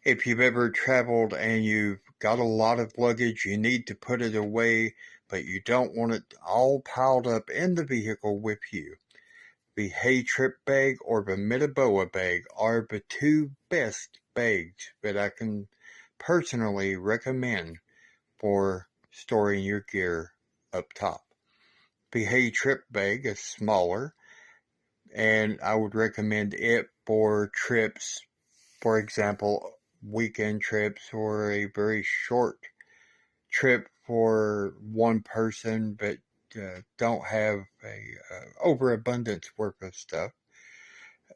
If you've ever traveled and you've got a lot of luggage, you need to put it away, but you don't want it all piled up in the vehicle with you. The Hey Trip bag or the Mitaboa bag are the two best bags that I can personally recommend for storing your gear up top. The Hey Trip bag is smaller, and I would recommend it for trips, for example, weekend trips or a very short trip for one person but don't have a overabundance worth of stuff.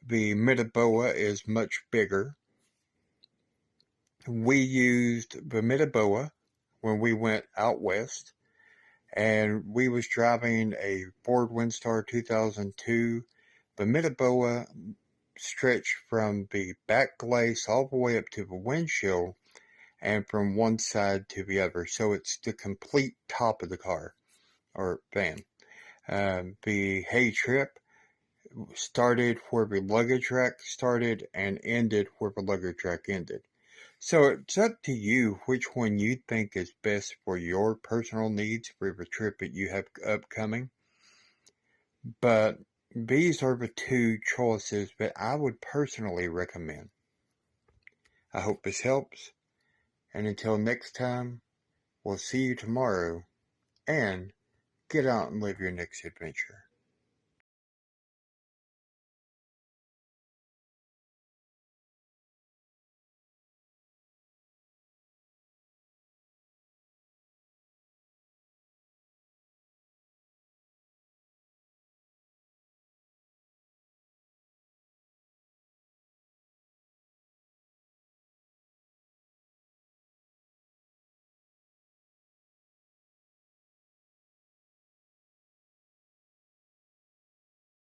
The Mitaboa is much bigger. We used the Mitaboa when we went out west, and we was driving a Ford Windstar 2002. The Mitaboa stretched from the back glass all the way up to the windshield and from one side to the other. So it's the complete top of the car or van. The Hey Trip started where the luggage rack started and ended where the luggage rack ended. So it's up to you which one you think is best for your personal needs for the trip that you have upcoming. But these are the two choices that I would personally recommend. I hope this helps, and until next time, we'll see you tomorrow, and get out and live your next adventure.